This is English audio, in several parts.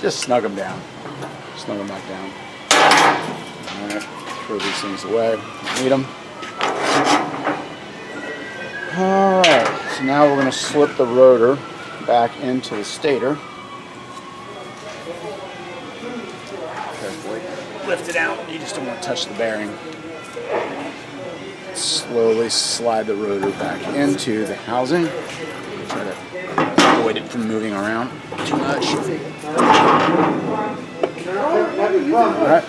just snug them down. Snug them back down. Alright, throw these things away. Need them. Alright, so now we're going to slip the rotor back into the stator. Carefully lift it out. You just don't want to touch the bearing. Slowly slide the rotor back into the housing. Try to avoid it from moving around too much. Alright.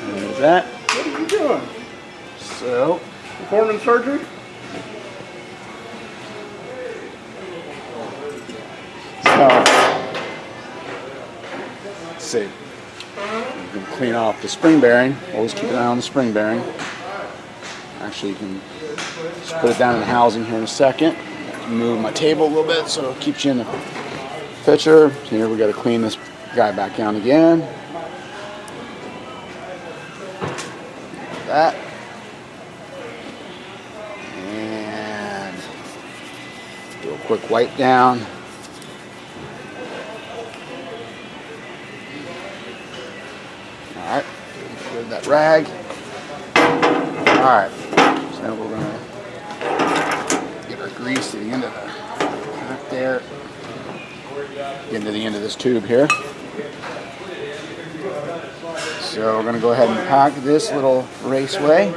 There's that. What are you doing? So, Performing surgery? let's see. You can clean off the spring bearing. Always keep an eye on the spring bearing. Actually, you can just put it down in the housing here in a second. Move my table a little bit so it keeps you in the picture. So here we got to clean this guy back down again. That. And do a quick wipe down. Alright, get rid of that rag. Alright, so now we're going to get our grease to the end of the back there. Get to the end of this tube here. So we're going to go ahead and pack this little raceway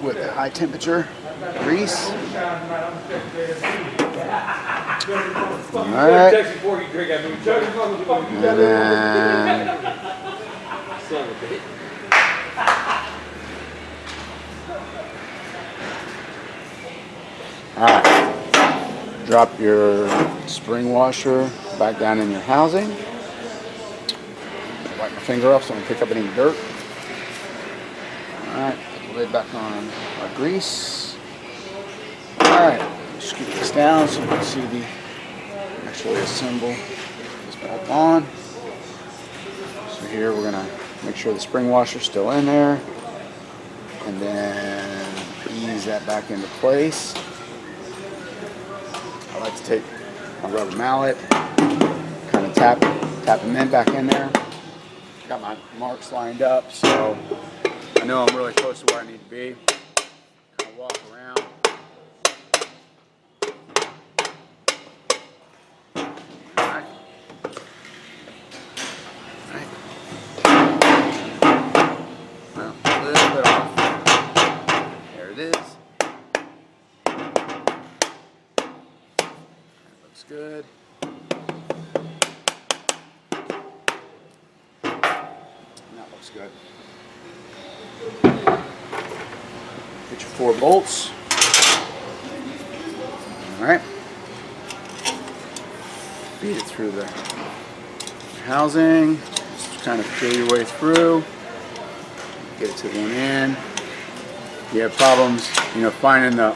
with the high temperature grease. Alright. And then alright. Drop your spring washer back down in your housing. Wipe my finger off so I don't pick up any dirt. Alright, put the lid back on our grease. Alright, scoot this down so you can see the actually assemble this back on. So here we're going to make sure the spring washer's still in there. And then ease that back into place. I like to take my rubber mallet, kind of tap them in back in there. Got my marks lined up, so I know I'm really close to where I need to be. Kind of walk around. Alright. Alright. Well, a little bit off. There it is. That looks good. Good. Get your 4 bolts. Alright. Feed it through the housing. Just kind of feel your way through. Get it to one end. If you have problems, finding the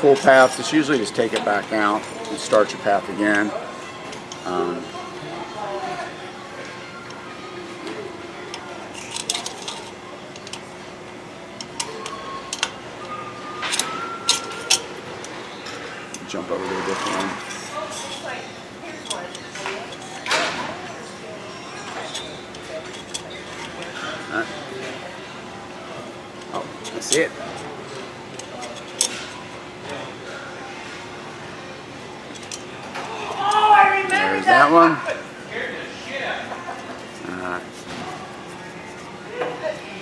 full path, just usually just take it back out and start your path again. Jump over to a different one. Right. Oh, that's it. Oh, I remember There's that one.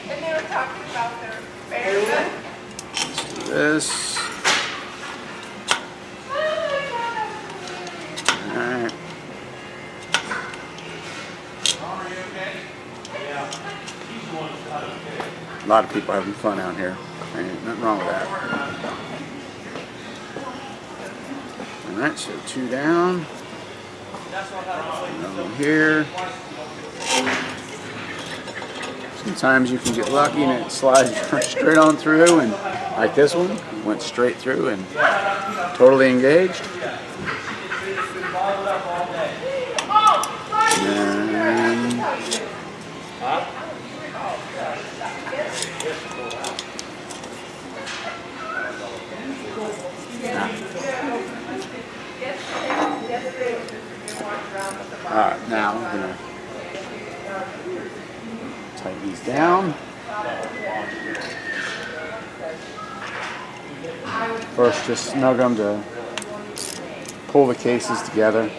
And they were talking about their favorite. Let's do this. Alright. A lot of people having fun out here. Ain't nothing wrong with that. Alright, so 2 down. Another one here. Sometimes you can get lucky and it slides straight on through, and like this one, went straight through and totally engaged. And Alright, now we're going to tighten these down. First, just snug them to pull the cases together.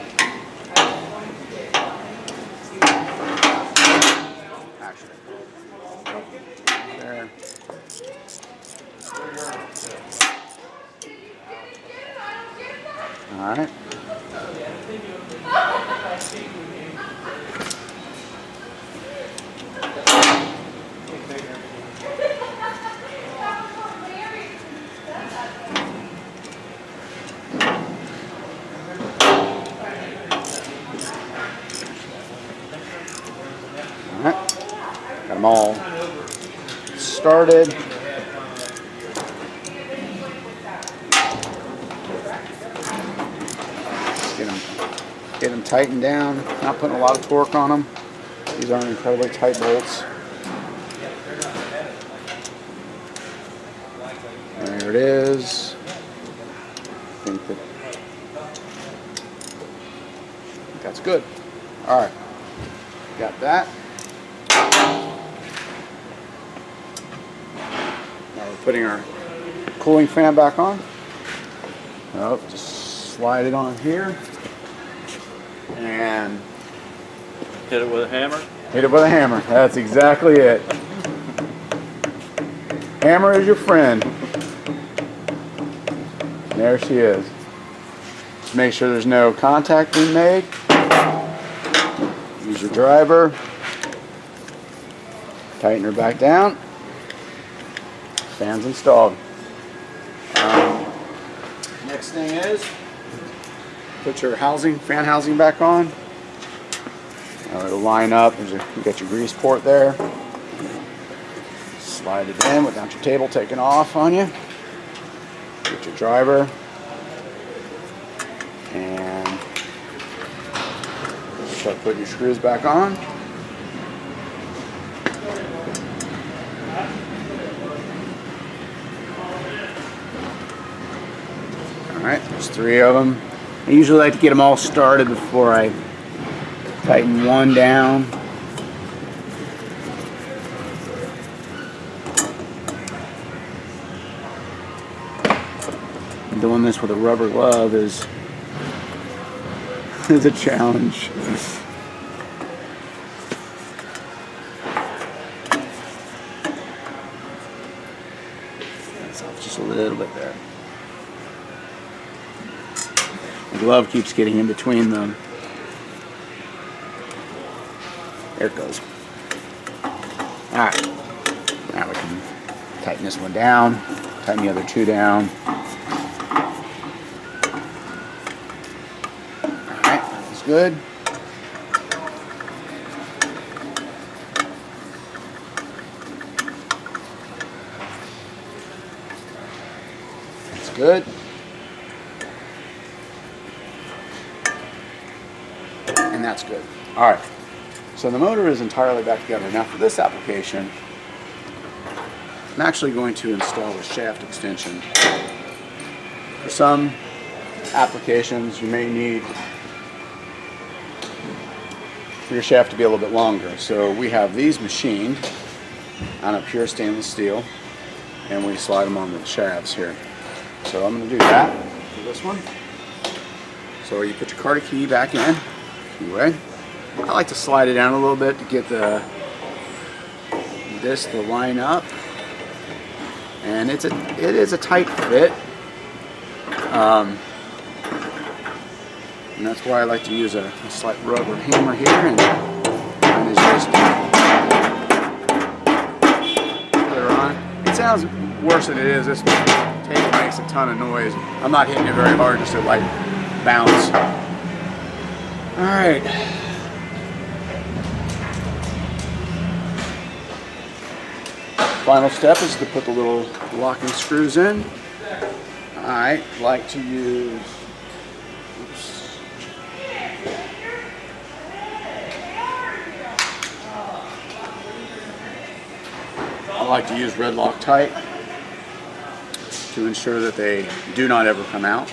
Actually, there. All right. Got them all started. Get them tightened down. Not putting a lot of torque on them. These aren't incredibly tight bolts. There it is. I think that's good. All right, got that. Now we're putting our cooling fan back on. Oh, just slide it on here. And Hit it with a hammer? Hit it with a hammer. That's exactly it. Hammer is your friend. There she is. Just make sure there's no contact being made. Use your driver. Tighten her back down. Fan's installed. Next thing is put your fan housing back on. It'll line up. You got your grease port there. Slide it in without your table taking off on you. Get your driver. And start putting your screws back on. Alright, there's 3 of them. I usually like to get them all started before I tighten one down. Doing this with a rubber glove is a challenge. That's off just a little bit there. The glove keeps getting in between them. There it goes. Alright. Now we can tighten this one down. Tighten the other 2 down. Alright, that's good. That's good. And that's good. Alright. So the motor is entirely back together. Now for this application, I'm actually going to install a shaft extension. For some applications, you may need for your shaft to be a little bit longer. So we have these machined on a pure stainless steel, and we slide them on the shafts here. So I'm going to do that for this one. So you put your Carter key back in, anyway. I like to slide it down a little bit to get this to line up, and it is a tight fit, and that's why I like to use a slight rubber hammer here, and just put it on. It sounds worse than it is. This table makes a ton of noise. I'm not hitting it very hard, just to like bounce. All right. Final step is to put the little locking screws in. I like to use, red Loctite to ensure that they do not ever come out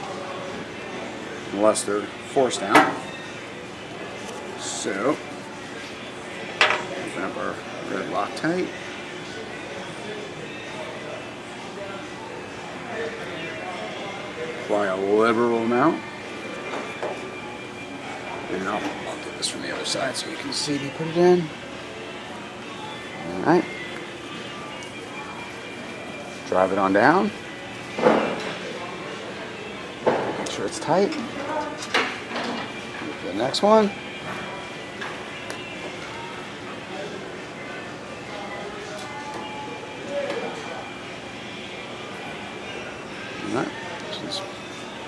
unless they're forced out. So, open up our red Loctite. Apply a liberal amount. And I'll get this from the other side so you can see me put it in. Alright. Drive it on down. Make sure it's tight. The next one. Alright. Just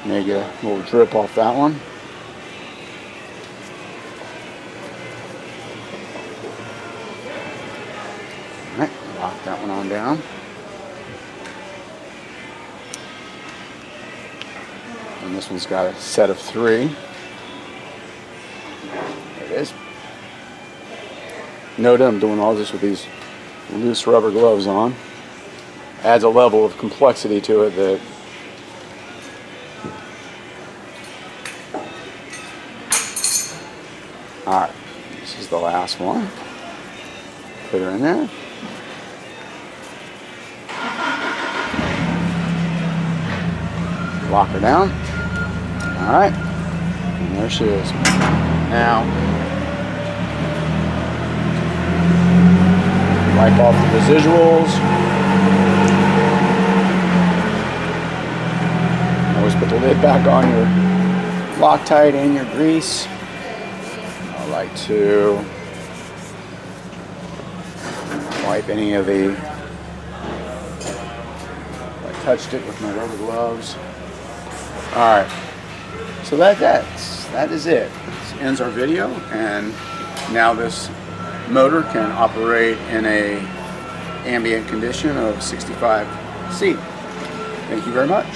may get a little drip off that one. Alright, lock that one on down. And this one's got a set of 3. There it is. Note I'm doing all this with these loose rubber gloves on. Adds a level of complexity to it that alright, this is the last one. Put her in there. Lock her down. Alright. And there she is. Now, wipe off the residuals. Always put the lid back on your Loctite and your grease. I like to wipe any of the, I touched it with my rubber gloves. Alright, so that is it. This ends our video, and now this motor can operate in a ambient condition of 65 C. Thank you very much.